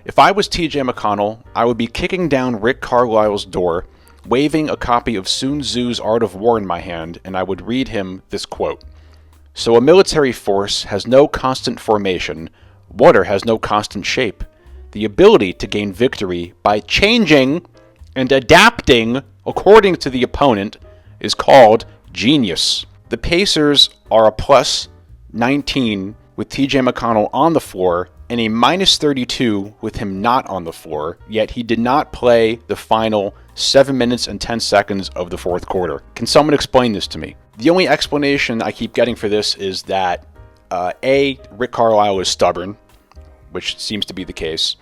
If I was TJ McConnell, I would be kicking down Rick Carlisle's door, waving a copy of Sun Tzu's Art of War in my hand, and I would read him this quote. So a military force has no constant formation. Water has no constant shape. The ability to gain victory by changing and adapting according to the opponent is called genius. The Pacers are a plus 19 with TJ McConnell on the floor and a minus 32 with him not on the floor, yet he did not play the final 7 minutes and 10 seconds of the fourth quarter. Can someone explain this to me? The only explanation I keep getting for this is that A, Rick Carlisle is stubborn, which seems to be the case,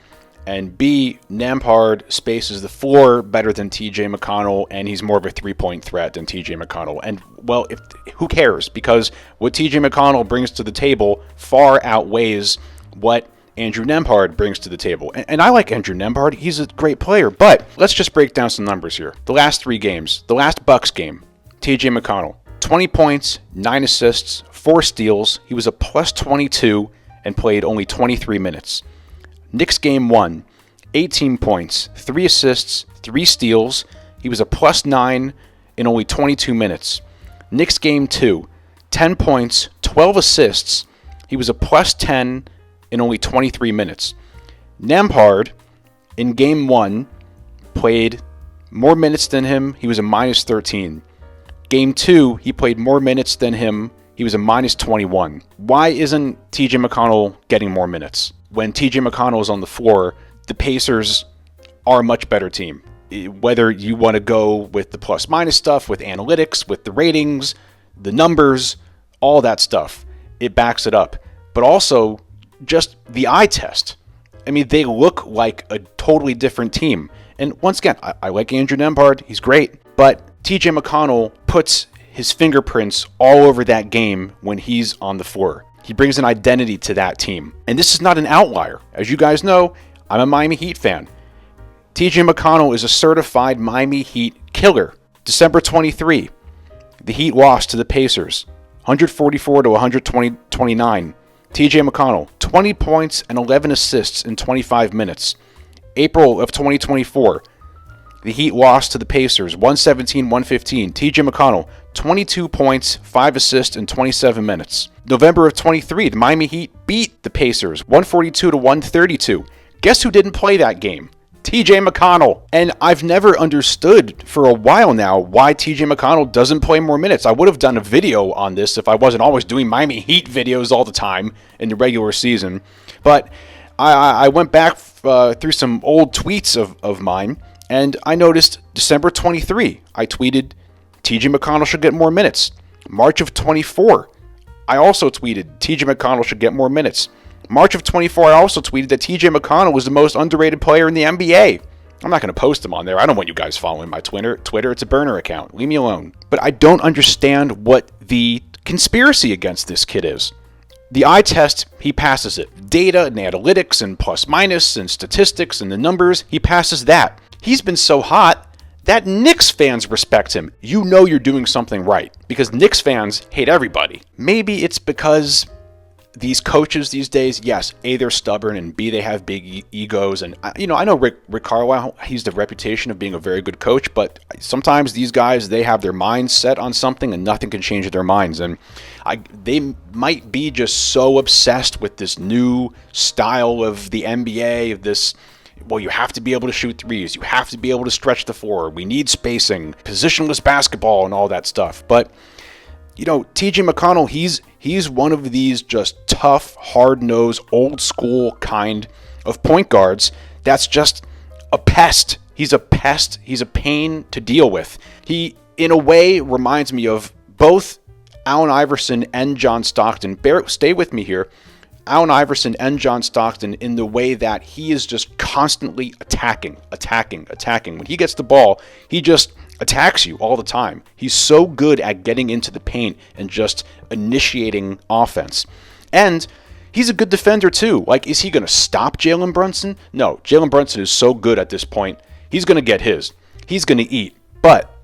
and B, Nembhard spaces the floor better than TJ McConnell, and he's more of a three-point threat than TJ McConnell. And, well, who cares? Because what TJ McConnell brings to the table far outweighs what Andrew Nembhard brings to the table. And I like Andrew Nembhard. He's a great player. But let's just break down some numbers here. The last 3 games. The last Bucks game, TJ McConnell, 20 points, 9 assists, 4 steals. He was a plus 22 and played only 23 minutes. Knicks game 1, 18 points, 3 assists, 3 steals. He was a plus 9 in only 22 minutes. Knicks game 2, 10 points, 12 assists. He was a plus 10 in only 23 minutes. Nembhard, in game 1, played more minutes than him. He was a minus 13. Game 2, he played more minutes than him. He was a minus 21. Why isn't TJ McConnell getting more minutes? When TJ McConnell is on the floor, the Pacers are a much better team. Whether you want to go with the plus-minus stuff, with analytics, with the ratings, the numbers, all that stuff, it backs it up. But also, just the eye test. I mean, they look like a totally different team. And once again, I like Andrew Nembhard. He's great. But TJ McConnell puts his fingerprints all over that game when he's on the floor. He brings an identity to that team. And this is not an outlier. As you guys know, I'm a Miami Heat fan. TJ McConnell is a certified Miami Heat killer. December 23, the Heat lost to the Pacers, 144 to 129. TJ McConnell, 20 points and 11 assists in 25 minutes. April of 2024, the Heat lost to the Pacers, 117-115. TJ McConnell, 22 points, 5 assists in 27 minutes. November of 23, the Miami Heat beat the Pacers, 142 to 132. Guess who didn't play that game? TJ McConnell. And I've never understood for a while now why TJ McConnell doesn't play more minutes. I would have done a video on this if I wasn't always doing Miami Heat videos all the time in the regular season. But I went back through some old tweets of mine, and I noticed December 23, I tweeted, TJ McConnell should get more minutes. March of 24, I also tweeted, TJ McConnell should get more minutes. March of 24, I also tweeted that TJ McConnell was the most underrated player in the NBA. I'm not going to post him on there. I don't want you guys following my Twitter. It's a burner account. Leave me alone. But I don't understand what the conspiracy against this kid is. The eye test, he passes it. Data and analytics and plus minus and statistics and the numbers, he passes that. He's been so hot that Knicks fans respect him. You know you're doing something right because Knicks fans hate everybody. Maybe it's because these coaches these days, yes, A, they're stubborn, and B, they have big egos. And, I know Rick Carlisle, he's the reputation of being a very good coach, but sometimes these guys, they have their minds set on something and nothing can change their minds. And they might be just so obsessed with this new style of the NBA, of this, well, you have to be able to shoot threes, you have to be able to stretch the floor, we need spacing, positionless basketball, and all that stuff. But TJ McConnell, he's one of these just tough, hard-nosed, old-school kind of point guards that's just a pest. He's a pest. He's a pain to deal with. He, in a way, reminds me of both Allen Iverson and John Stockton. Stay with me here. Allen Iverson and John Stockton in the way that he is just constantly attacking. When he gets the ball, he just attacks you all the time. He's so good at getting into the paint and just initiating offense. And he's a good defender too. Like, is he going to stop Jalen Brunson? No, Jalen Brunson is so good at this point. He's going to get his. He's going to eat. But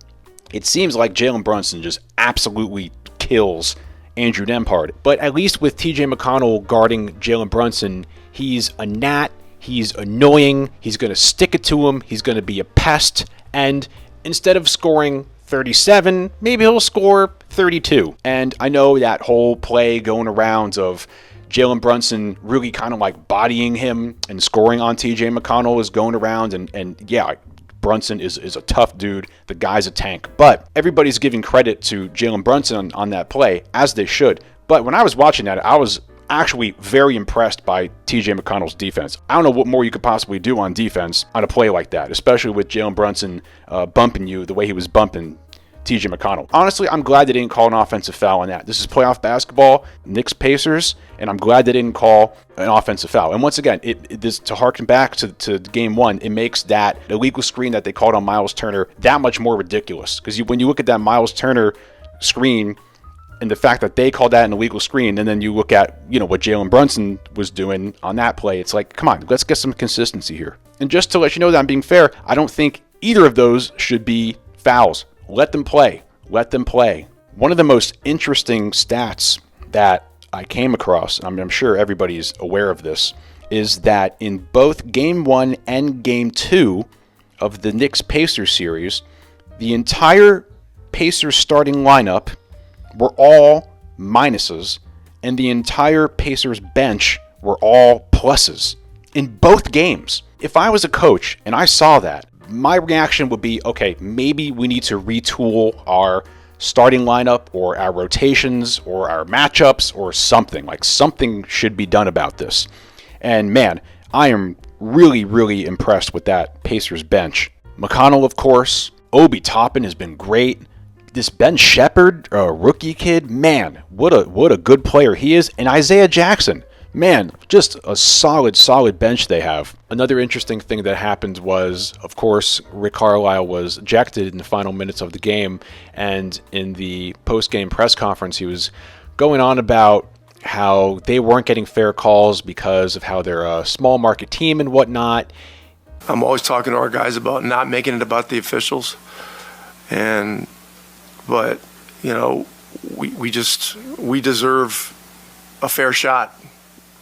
it seems like Jalen Brunson just absolutely kills Andrew Nembhard. But at least with TJ McConnell guarding Jalen Brunson, he's a gnat. He's annoying. He's going to stick it to him. He's going to be a pest. And instead of scoring 37, maybe he'll score 32. And I know that whole play going around of Jalen Brunson really kind of like bodying him and scoring on TJ McConnell is going around. And yeah, Brunson is a tough dude. The guy's a tank. But everybody's giving credit to Jalen Brunson on that play, as they should. But when I was watching that, I was actually very impressed by TJ McConnell's defense. I don't know what more you could possibly do on defense on a play like that, especially with Jalen Brunson bumping you the way he was bumping TJ McConnell. Honestly, I'm glad they didn't call an offensive foul on that. This is playoff basketball, Knicks Pacers, and I'm glad they didn't call an offensive foul. And once again, this to harken back to game one, it makes that illegal screen that they called on Miles Turner that much more ridiculous. Because when you look at that Miles Turner screen and the fact that they called that an illegal screen, and then you look at what Jalen Brunson was doing on that play, it's like, come on, let's get some consistency here. And just to let you know that I'm being fair, I don't think either of those should be fouls. Let them play. Let them play. One of the most interesting stats that I came across, and I'm sure everybody's aware of this, is that in both Game 1 and Game 2 of the Knicks-Pacers series, the entire Pacers starting lineup were all minuses, and the entire Pacers bench were all pluses in both games. If I was a coach and I saw that, my reaction would be, okay, maybe we need to retool our starting lineup or our rotations or our matchups or something. Like, something should be done about this. And man, I am really, really impressed with that Pacers bench. McConnell, of course. Obi Toppin has been great. This Ben Shepherd, rookie kid, man, what a good player he is. And Isaiah Jackson, man, just a solid bench they have. Another interesting thing that happened was, of course, Rick Carlisle was ejected in the final minutes of the game, and in the post-game press conference, he was going on about how they weren't getting fair calls because of how they're a small market team and whatnot. I'm always talking to our guys about not making it about the officials, but we deserve a fair shot.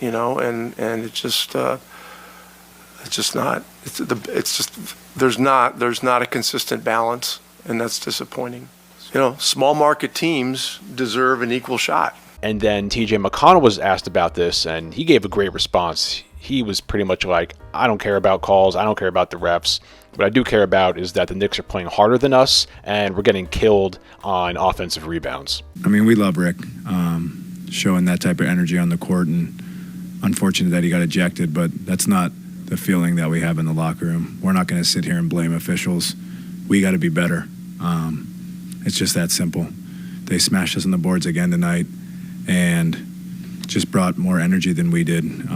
And it's just not. There's not a consistent balance, and that's disappointing. Small market teams deserve an equal shot. And then TJ McConnell was asked about this, and he gave a great response. He was pretty much like, I don't care about calls, I don't care about the refs. What I do care about is that the Knicks are playing harder than us, and we're getting killed on offensive rebounds. I mean, we love Rick showing that type of energy on the court, and unfortunate that he got ejected, but that's not the feeling that we have in the locker room. We're not going to sit here and blame officials. We got to be better. It's just that simple. They smashed us on the boards again tonight and just brought more energy than we did.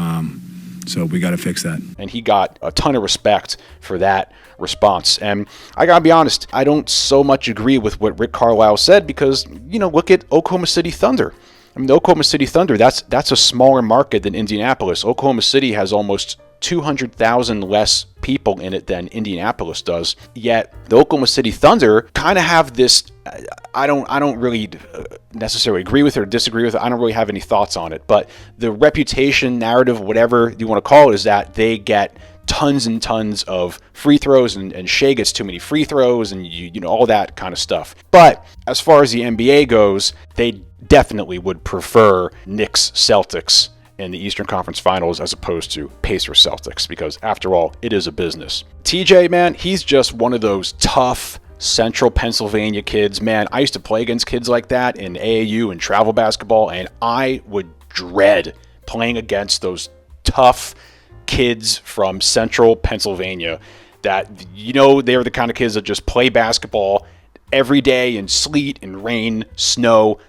So we got to fix that. And he got a ton of respect for that response. And I got to be honest, I don't so much agree with what Rick Carlisle said because, look at Oklahoma City Thunder. I mean, the Oklahoma City Thunder, that's a smaller market than Indianapolis. Oklahoma City has almost 200,000 less people in it than Indianapolis does. Yet the Oklahoma City Thunder kind of have this, I don't really necessarily agree with it or disagree with it. I don't really have any thoughts on it. But the reputation, narrative, whatever you want to call it, is that they get tons and tons of free throws and Shea gets too many free throws and all that kind of stuff. But as far as the NBA goes, they definitely would prefer Knicks Celtics in the Eastern Conference Finals as opposed to Pacers Celtics, because after all, it is a business. TJ, man, he's just one of those tough Central Pennsylvania kids. Man, I used to play against kids like that in AAU and travel basketball, and I would dread playing against those tough kids from Central Pennsylvania that, they're the kind of kids that just play basketball every day in sleet and rain, snow.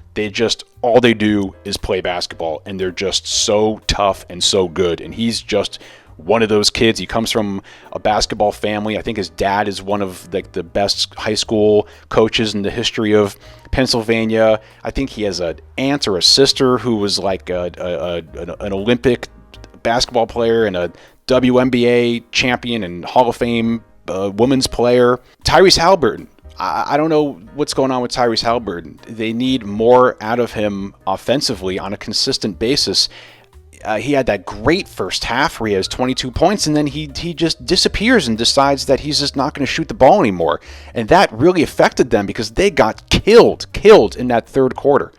All they do is play basketball, and they're just so tough and so good. And he's just one of those kids. He comes from a basketball family. I think his dad is one of the best high school coaches in the history of Pennsylvania. I think he has an aunt or a sister who was like an Olympic basketball player and a WNBA champion and Hall of Fame women's player. Tyrese Halliburton. I don't know what's going on with Tyrese Halliburton. They need more out of him offensively on a consistent basis. He had that great first half where he has 22 points, and then he just disappears and decides that he's just not going to shoot the ball anymore. And that really affected them because they got killed in that third quarter.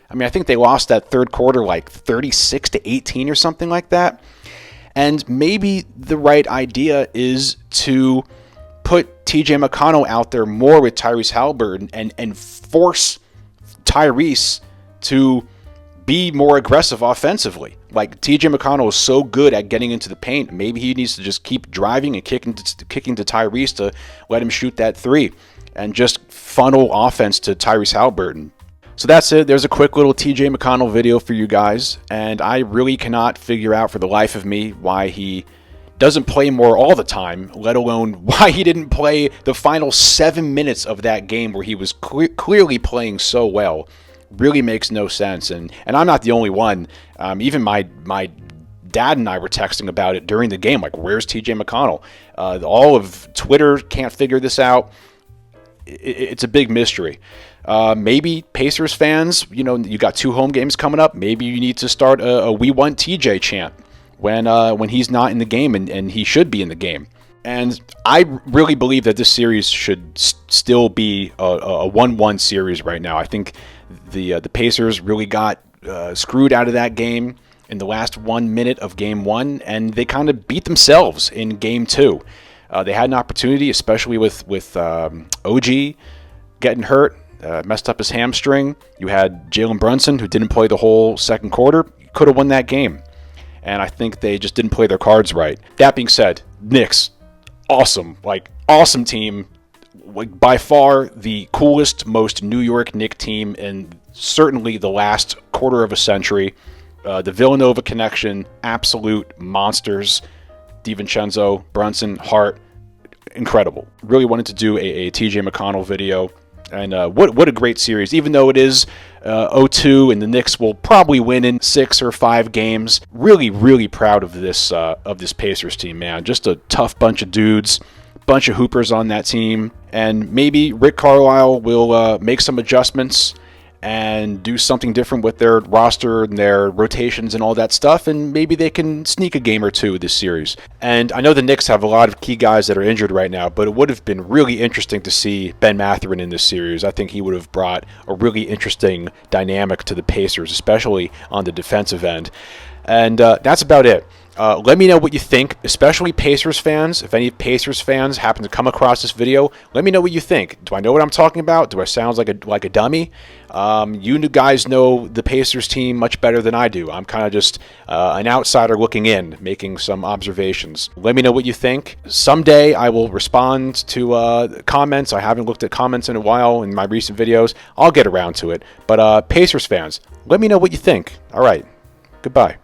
I mean, I think they lost that third quarter like 36-18 or something like that. And maybe the right idea is to put TJ McConnell out there more with Tyrese Halliburton and force Tyrese to be more aggressive offensively. Like, TJ McConnell is so good at getting into the paint. Maybe he needs to just keep driving and kicking to Tyrese to let him shoot that three and just funnel offense to Tyrese Halliburton. So that's it. There's a quick little TJ McConnell video for you guys, and I really cannot figure out for the life of me why he doesn't play more all the time, let alone why he didn't play the final 7 minutes of that game where he was clearly playing so well. Really makes no sense, and I'm not the only one. Even my dad and I were texting about it during the game, like, where's TJ McConnell? All of Twitter can't figure this out. It's a big mystery. Maybe Pacers fans, you got 2 home games coming up. Maybe you need to start a "We Want TJ" chant when he's not in the game, and he should be in the game. And I really believe that this series should still be a 1-1 series right now. I think the Pacers really got screwed out of that game in the last 1 minute of Game 1, and they kind of beat themselves in Game 2. They had an opportunity, especially with OG getting hurt, messed up his hamstring. You had Jalen Brunson, who didn't play the whole second quarter. Could have won that game. And I think they just didn't play their cards right. That being said, Knicks, awesome team. Like, by far the coolest, most New York Knicks team in certainly the last quarter of a century. The Villanova connection, absolute monsters. DiVincenzo, Brunson, Hart, incredible. Really wanted to do a TJ McConnell video. And what a great series, even though it is 0-2 and the Knicks will probably win in 6 or 5 games. Really, really proud of this Pacers team, man. Just a tough bunch of dudes, bunch of hoopers on that team. And maybe Rick Carlisle will make some adjustments and do something different with their roster and their rotations and all that stuff, and maybe they can sneak a game or two this series. And I know the Knicks have a lot of key guys that are injured right now, but it would have been really interesting to see Ben Mathurin in this series. I think he would have brought a really interesting dynamic to the Pacers, especially on the defensive end. And that's about it. Let me know what you think, especially Pacers fans. If any Pacers fans happen to come across this video, let me know what you think. Do I know what I'm talking about? Do I sound like a dummy? You guys know the Pacers team much better than I do. I'm kind of just an outsider looking in, making some observations. Let me know what you think. Someday I will respond to comments. I haven't looked at comments in a while in my recent videos. I'll get around to it. But Pacers fans, let me know what you think. All right. Goodbye.